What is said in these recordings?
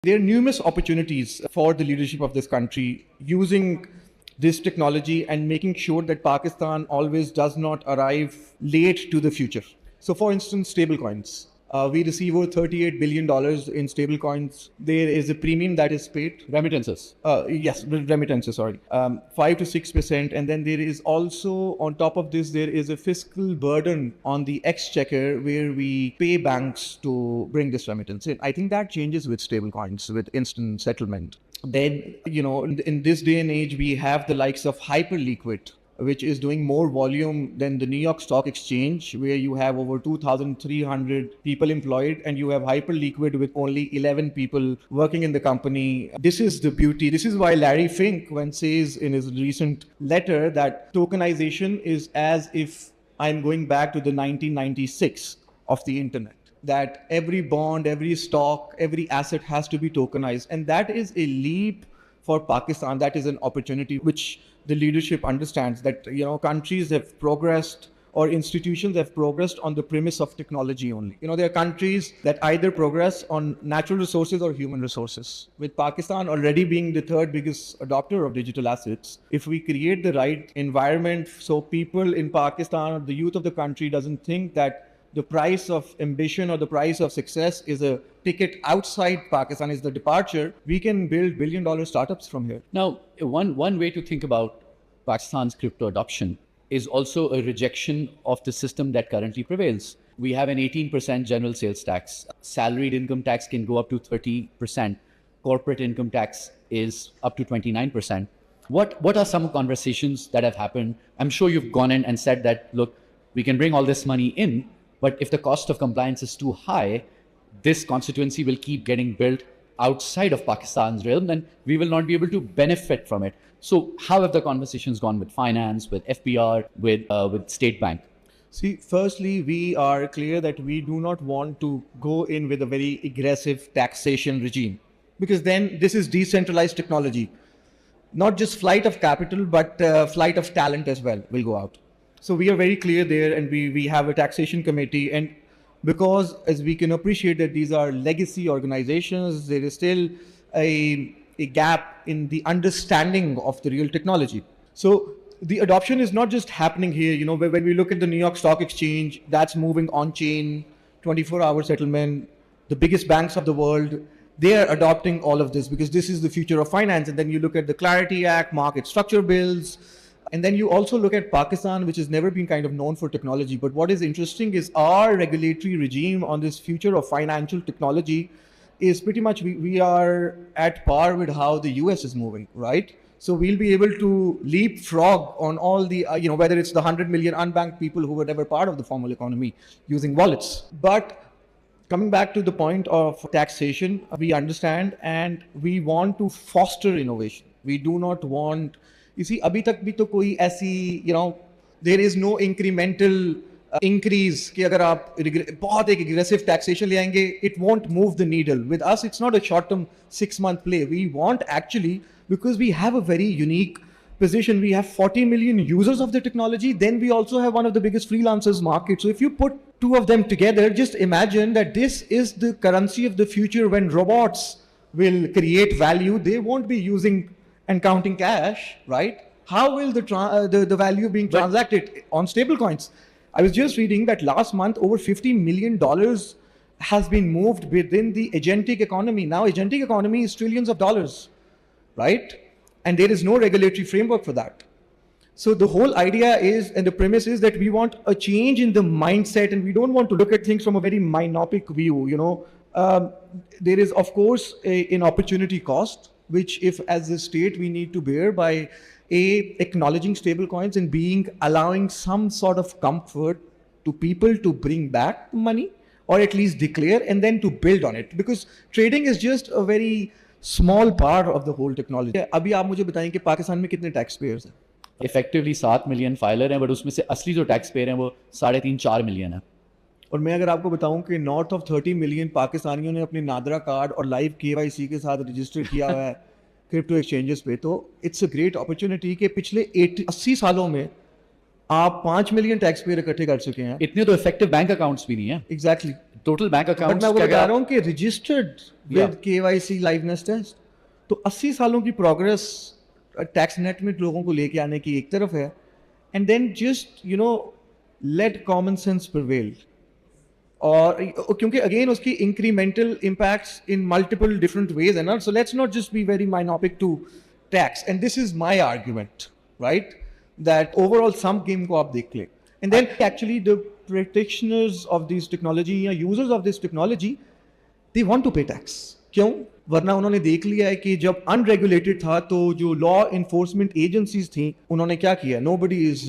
There are numerous opportunities for the leadership of this country using this technology and making sure that Pakistan always does not arrive late to the future. So, for instance, stablecoins. We receive over $38 billion in stablecoins. There is a premium that is paid. Remittances. Yes, remittances, sorry. 5 to 6%. And then there is also, on top of this, there is a fiscal burden on the exchequer where we pay banks to bring this remittance in. I think that changes with stablecoins, with instant settlement. Then, in this day and age, we have the likes of HyperLiquid, which is doing more volume than the New York Stock Exchange, where you have over 2,300 people employed and you have HyperLiquid with only 11 people working in the company. This is the beauty. This is why Larry Fink, when says in his recent letter that tokenization is as if I'm going back to the 1996 of the internet, that every bond, every stock, every asset has to be tokenized. And that is a leap for Pakistan. That is an opportunity which the leadership understands, that countries have progressed or institutions have progressed on the premise of technology only. There are countries that either progress on natural resources or human resources. With Pakistan already being the third biggest adopter of digital assets, if we create the right environment so people in Pakistan, the youth of the country, doesn't think that the price of ambition or the price of success is a ticket outside Pakistan, is the departure, we can build billion-dollar startups from here. Now, one way to think about Pakistan's crypto adoption is also a rejection of the system that currently prevails. We have an 18% general sales tax. Salaried income tax can go up to 30%. Corporate income tax is up to 29%. What are some conversations that have happened? I'm sure you've gone in and said that, look, we can bring all this money in, but if the cost of compliance is too high, this constituency will keep getting built outside of Pakistan's realm and we will not be able to benefit from it. So how have the conversations gone with finance, with FPR, with State Bank? See, firstly, we are clear that we do not want to go in with a very aggressive taxation regime, because then this is decentralized technology. Not just flight of capital, but flight of talent as well will go out. So we are very clear there, and we have a taxation committee. And because, as we can appreciate, that these are legacy organizations, there is still a gap in the understanding of the real technology. So the adoption is not just happening here. When we look at the New York Stock Exchange, that's moving on chain, 24-hour settlement. The biggest banks of the world, they are adopting all of this because this is the future of finance. And then you look at the Clarity Act, market structure bills. And then you also look at Pakistan, which has never been kind of known for technology. But what is interesting is our regulatory regime on this future of financial technology is pretty much, we are at par with how the US is moving, right? So we'll be able to leapfrog on all the, whether it's the 100 million unbanked people who were never part of the formal economy using wallets. But coming back to the point of taxation, we understand and we want to foster innovation. We do not want, you see, abhi tak bhi to koi aisi, there is no incremental increase कि अगर आप बहुत एक aggressive taxation ले आएंगे, it won't move the needle. With us, it's not a short-term 6-month play. We want actually, because we have a very unique position, we have 40 million users of the technology, then we also have one of the biggest freelancers market. So if you put two of them together, just imagine that this is the currency of the future. When robots will create value, they won't be using and counting cash, right? How will the value being transacted on stablecoins? I was just reading that last month, over $50 million has been moved within the agentic economy. Now, agentic economy is trillions of dollars, right? And there is no regulatory framework for that. So the whole idea is, and the premise is that we want a change in the mindset, and we don't want to look at things from a very myopic view. There is, of course, an opportunity cost, which if as a state we need to bear by acknowledging stablecoins and allowing some sort of comfort to people to bring back money or at least declare and then to build on it, because trading is just a very small part of the whole technology. अभी आप मुझे बताएं कि पाकिस्तान में कितने tax payers हैं? Effectively 7 million filer हैं, but उसमें से असली जो टैक्स पेयर हैं वो 3.5-4 मिलियन है. और मैं अगर आपको बताऊं कि नॉर्थ ऑफ 30 मिलियन पाकिस्तानियों ने अपने नादरा कार्ड और लाइव KYC के साथ रजिस्टर किया हुआ है क्रिप्टो एक्सचेंजेस पे, तो इट्स अ ग्रेट अपॉर्चुनिटी कि पिछले 80 सालों में आप 5 मिलियन टैक्स पेयर इकट्ठे कर चुके हैं. इतने तो इफेक्टिव बैंक अकाउंट्स भी नहीं है. Exactly. Total bank but accounts मैं आपको बता रहा हूँ कि registered with KYC liveness test. तो 80 सालों की प्रोग्रेस टैक्स नेट में लोगों को लेके आने की एक तरफ है, and then just let common sense prevail. और क्योंकि अगेन उसकी incremental impacts in multiple different ways है ना, so let's not just be very myopic to tax. And this is my argument, right, that overall sum game को आप देख ले, and then actually the practitioners of this technology या users of this technology, they want to pay tax. क्यों? वरना उन्होंने देख लिया है कि जब अनरेगुलेटेड था तो जो लॉ इन्फोर्समेंट एजेंसीज थी उन्होंने क्या किया. Nobody is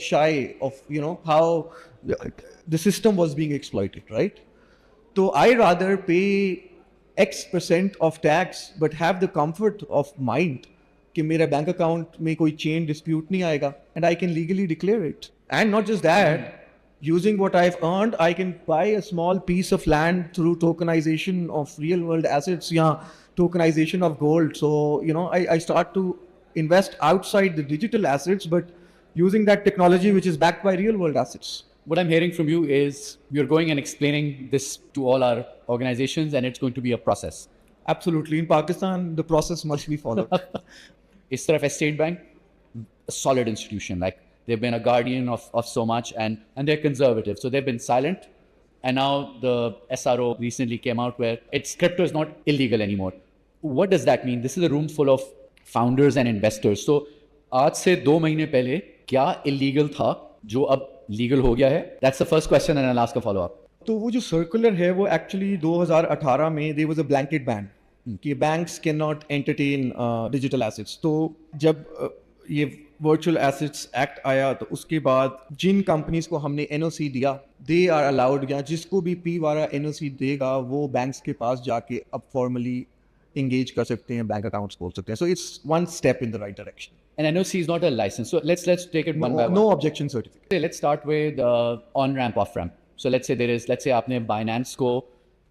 shy of how the system was being exploited, right? So I rather pay X% of tax but have the comfort of mind कि मेरा बैंक अकाउंट में कोई चेन डिस्प्यूट नहीं आएगा, and I can legally declare it. And not just that, using what I've earned, I can buy a small piece of land through tokenization of real world assets, tokenization of gold. So, I start to invest outside the digital assets, but using that technology which is backed by real world assets. What I'm hearing from you is you're going and explaining this to all our organizations, and it's going to be a process. Absolutely. In Pakistan, the process must be followed. Is there a state bank? A solid institution, like they've been a guardian of so much, and they're conservative. So they've been silent. And now the SRO recently came out where crypto is not illegal anymore. What does that mean? This is a room full of founders and investors. So आज से 2 महीने पहले क्या illegal था जो अब legal हो गया है? That's the first question, and I'll ask a follow-up. तो वो जो सर्कुलर है वो एक्चुअली 2018 में there was a blanket ban कि banks cannot entertain digital assets. तो जब ये वर्चुअल एसेट्स एक्ट आया तो उसके बाद जिन कंपनीज को हमने एनओसी दिया, दे आर अलाउड, या जिसको भी PVARA एनओसी देगा वो बैंक्स के पास जाके अब फॉर्मली engage कर सकते हैं, बैंक अकाउंट्स खोल सकते हैं. So it's one step in the right direction. And NOC is not a license. So let's take it one by one. No objection certificate. Let's start with on-ramp, off-ramp. So let's say आपने Binance को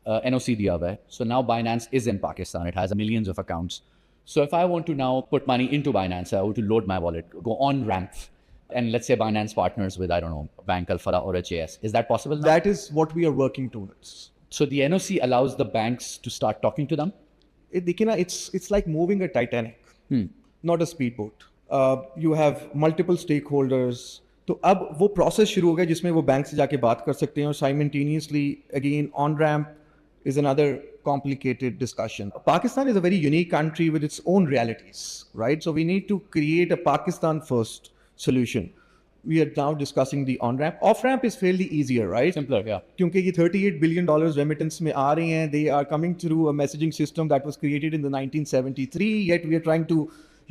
NOC दिया हुआ है. So now Binance is in Pakistan. It has millions of accounts. So if I want to now put money into Binance, I want to load my wallet, go on-ramp, and let's say Binance partners with, I don't know, Bank Alpha or HAS. Is that possible now? That is what we are working towards. So the NOC allows the banks to start talking to them? It's like moving a Titanic, not a speedboat. You have multiple stakeholders. तो अब वो process शुरू हो गया जिसमें वो bank से जाके बात कर सकते हैं, और simultaneously again on ramp is another complicated discussion. Pakistan is a very unique country with its own realities, right? So we need to create a Pakistan first solution. We are now discussing the on-ramp. Off-ramp is fairly easier, right? Simpler, yeah. क्योंकि ये $38 billion remittance में आ रहे हैं. They are coming through a messaging system that was created in the 1973, yet we are trying to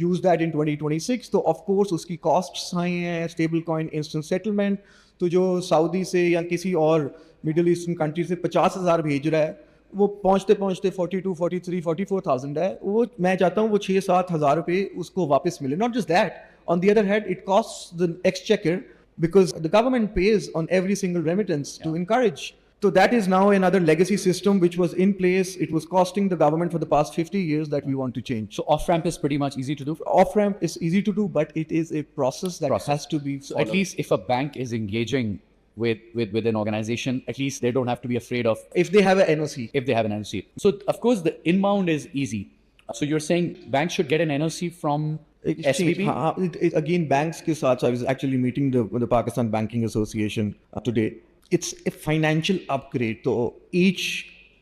use that in 2026. तो of course उसकी costs आए हैं, stablecoin instant settlement. तो जो सऊदी से या किसी और मिडिल ईस्टर्न कंट्री से 50,000 भेज रहा है, वो पहुँचते 42, 43, 44,000 है. वो मैं चाहता हूँ वो 6-7 हज़ार रुपये उसको वापस मिले. Not just that, on the other hand, it costs the exchequer because the government pays on every single remittance to encourage. So that is now another legacy system which was in place. It was costing the government for the past 50 years that we want to change. So off-ramp is pretty much easy to do? Off-ramp is easy to do, but it is a process that has to be followed. So at least if a bank is engaging with an organization, at least they don't have to be afraid of... If they have an NOC. If they have an NOC. So of course the inbound is easy. So you're saying banks should get an NOC from SVB? Again, banks ke saath, I was actually meeting the Pakistan Banking Association today. It's a financial upgrade. So each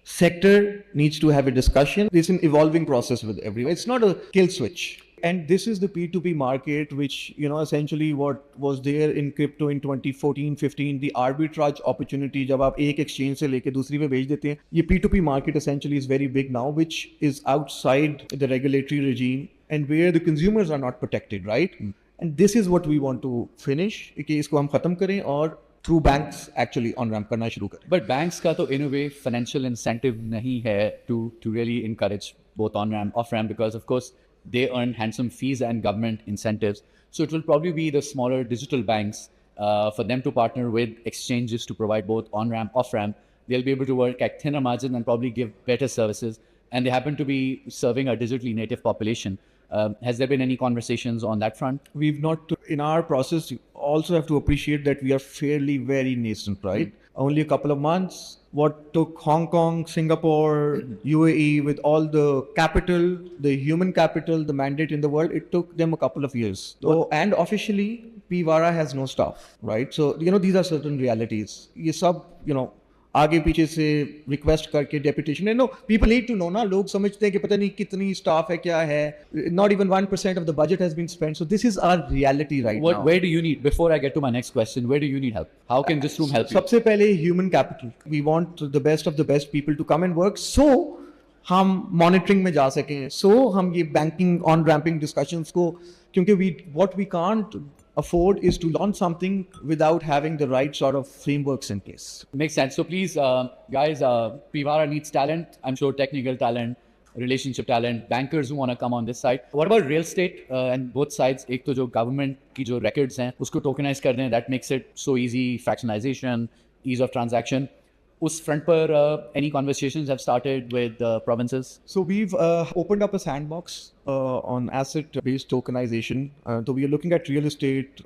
sector needs to have a discussion. It's an evolving process with everyone. It's not a kill switch. And this is the P2P market, which, essentially what was there in crypto in 2014-15, the arbitrage opportunity, जब आप एक exchange से लेके दूसरी पे भेज देते हैं, ये P2P market essentially is very big now, which is outside the regulatory regime and where the consumers are not protected, right? And this is what we want to finish, कि इसको हम खत्म करें और through banks actually on-ramp करना शुरू करें. But banks का तो in a way financial incentive नहीं है to really encourage both on-ramp, off-ramp, because of course they earn handsome fees and government incentives. So it will probably be the smaller digital banks for them to partner with exchanges to provide both on-ramp, off-ramp. They'll be able to work at thinner margin and probably give better services. and they happen to be serving a digitally native population. Has there been any conversations on that front? We've not, in our process, you also have to appreciate that we are fairly very nascent, right? Only a couple of months. What took Hong Kong, Singapore, UAE with all the capital, the human capital, the mandate in the world, it took them a couple of years. So, and officially, PVARA has no staff, right? So, these are certain realities. ये सब, आगे पीछे से request करके deputation no people need to know ना लोग समझते हैं कि पता नहीं कितनी स्टाफ है क्या है not even 1% of the budget has been spent so this is our reality right now Where do you need, before I get to my next question, where do you need help? How can this room help you? सबसे पहले human capital we want the best of the best people to come and work so हम monitoring में जा सकें सो हम ये banking on ramping discussions को क्योंकि what we can't afford is to launch something without having the right sort of frameworks in place. Makes sense. So please, guys, PVARA needs talent. I'm sure technical talent, relationship talent, bankers who want to come on this side. What about real estate and both sides? एक तो जो government की जो records हैं, उसको tokenize कर दें. That makes it so easy. Fractionalization, ease of transaction. उस front पर any conversations have started with provinces? So we've opened up a sandbox on asset-based tokenization. So we are looking at real estate.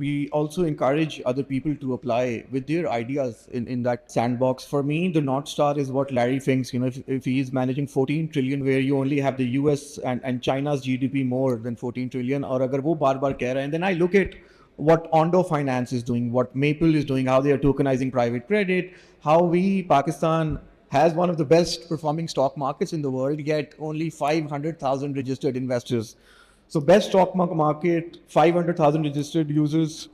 We also encourage other people to apply with their ideas in that sandbox. For me, the North Star is what Larry thinks. If he is managing 14 trillion, where you only have the US and China's GDP more than 14 trillion, or agar wo bar bar keh rahe hain, then I look at what Ondo Finance is doing, what Maple is doing, how they are tokenizing private credit, how Pakistan has one of the best performing stock markets in the world, yet only 500,000 registered investors. So best stock market, 500,000 registered users.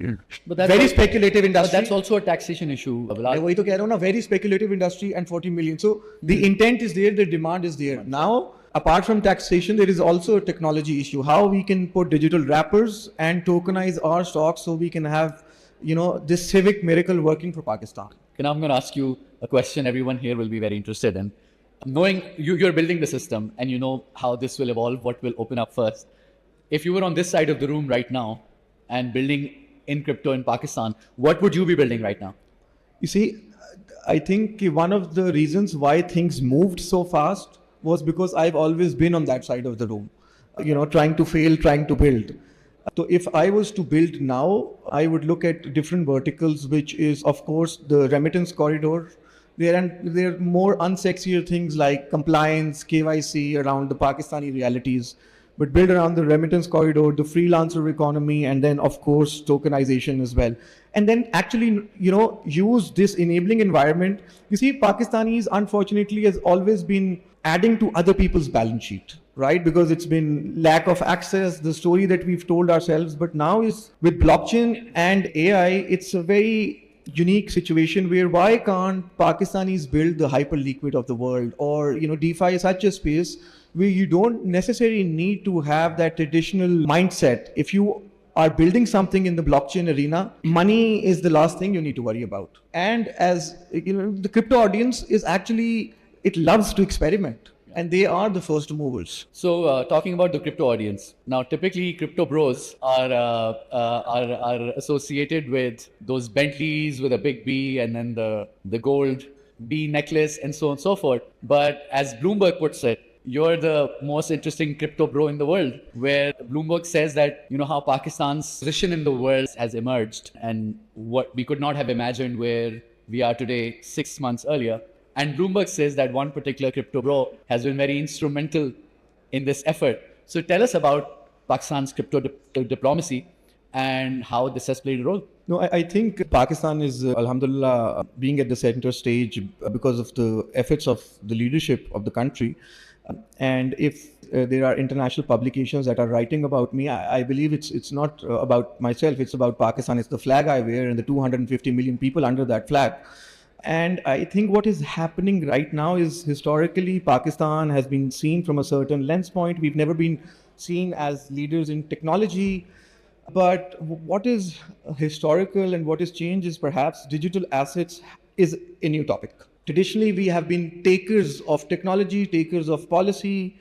But that's very speculative industry. But that's also a taxation issue. मैं वही तो कह रहा हूँ ना, very speculative industry and 40 million. So the intent is there, the demand is there. Now, apart from taxation, there is also a technology issue. How we can put digital wrappers and tokenize our stocks so we can have, this civic miracle working for Pakistan. Okay, now I'm going to ask you a question everyone here will be very interested in. Knowing you're building the system and you know how this will evolve, what will open up first. If you were on this side of the room right now and building in crypto in Pakistan, what would you be building right now? You see, I think one of the reasons why things moved so fast was because I've always been on that side of the room, trying to fail, trying to build. So if I was to build now, I would look at different verticals, which is, of course, the remittance corridor. There are more unsexier things like compliance, KYC around the Pakistani realities, but build around the remittance corridor, the freelancer economy, and then, of course, tokenization as well. And then actually, use this enabling environment. You see, Pakistanis, unfortunately, has always been adding to other people's balance sheet, right? Because it's been lack of access, the story that we've told ourselves. But now is with blockchain and AI, it's a very unique situation where why can't Pakistanis build the HyperLiquid of the world, or DeFi is such a space where you don't necessarily need to have that traditional mindset. If you are building something in the blockchain arena, money is the last thing you need to worry about. And as the crypto audience is actually, it loves to experiment, and they are the first movers. So talking about the crypto audience, now typically crypto bros are associated with those Bentleys with a big B and then the gold B necklace and so on and so forth. But as Bloomberg puts it, you're the most interesting crypto bro in the world, where Bloomberg says that, how Pakistan's position in the world has emerged and what we could not have imagined where we are today 6 months earlier. And Bloomberg says that one particular crypto bro has been very instrumental in this effort. So tell us about Pakistan's crypto diplomacy and how this has played a role. No, I think Pakistan is, alhamdulillah, being at the center stage because of the efforts of the leadership of the country. And if there are international publications that are writing about me, I believe it's not about myself, it's about Pakistan. It's the flag I wear and the 250 million people under that flag. And I think what is happening right now is, historically, Pakistan has been seen from a certain lens point. We've never been seen as leaders in technology. But what is historical and what has changed is perhaps digital assets is a new topic. Traditionally, we have been takers of technology, takers of policy.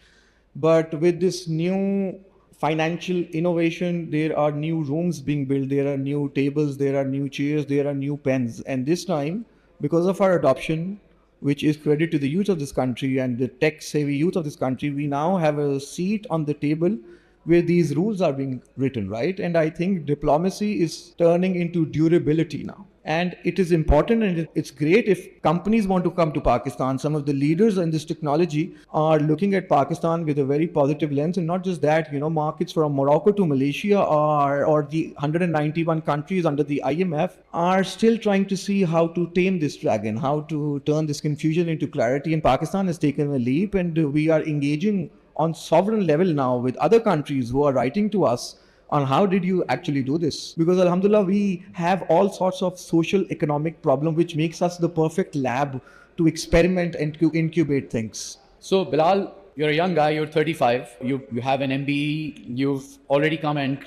But with this new financial innovation, there are new rooms being built, there are new tables, there are new chairs, there are new pens. And this time, because of our adoption, which is credit to the youth of this country and the tech-savvy youth of this country, we now have a seat on the table where these rules are being written, right? And I think diplomacy is turning into durability now. And it is important, and it's great if companies want to come to Pakistan. Some of the leaders in this technology are looking at Pakistan with a very positive lens. And not just that, markets from Morocco to Malaysia or the 191 countries under the IMF are still trying to see how to tame this dragon, how to turn this confusion into clarity. And Pakistan has taken a leap, and we are engaging on sovereign level now with other countries who are writing to us on how did you actually do this? Because alhamdulillah, we have all sorts of social economic problem, which makes us the perfect lab to experiment and to incubate things. So Bilal, you're a young guy, you're 35, you have an MBE, you've already come and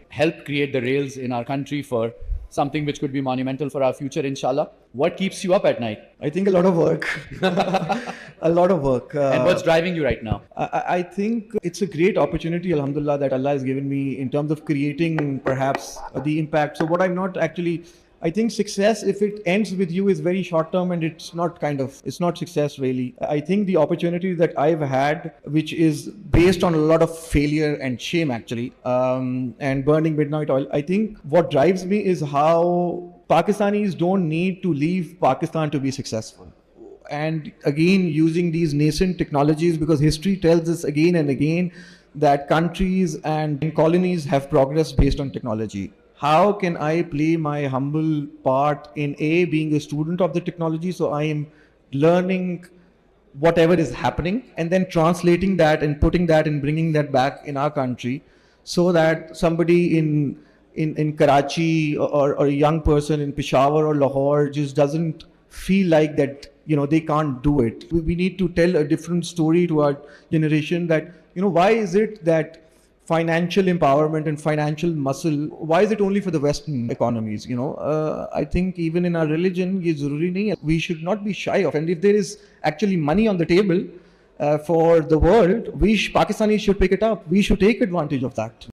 helped create the rails in our country for something which could be monumental for our future, inshallah. What keeps you up at night? I think a lot of work. A lot of work. And what's driving you right now? I think it's a great opportunity, alhamdulillah, that Allah has given me in terms of creating perhaps the impact. So what I'm not actually, I think success, if it ends with you, is very short term, and it's not success really. I think the opportunity that I've had, which is based on a lot of failure and shame actually, and burning midnight oil, I think what drives me is how Pakistanis don't need to leave Pakistan to be successful. And again, using these nascent technologies, because history tells us again and again that countries and colonies have progressed based on technology. How can I play my humble part in being a student of the technology? So I am learning whatever is happening and then translating that and putting that and bringing that back in our country, so that somebody in Karachi or a young person in Peshawar or Lahore just doesn't feel like that, they can't do it. We need to tell a different story to our generation that, why is it that financial empowerment and financial muscle, why is it only for the Western economies? I think even in our religion, we should not be shy of. And if there is actually money on the table for the world, Pakistanis should pick it up. We should take advantage of that.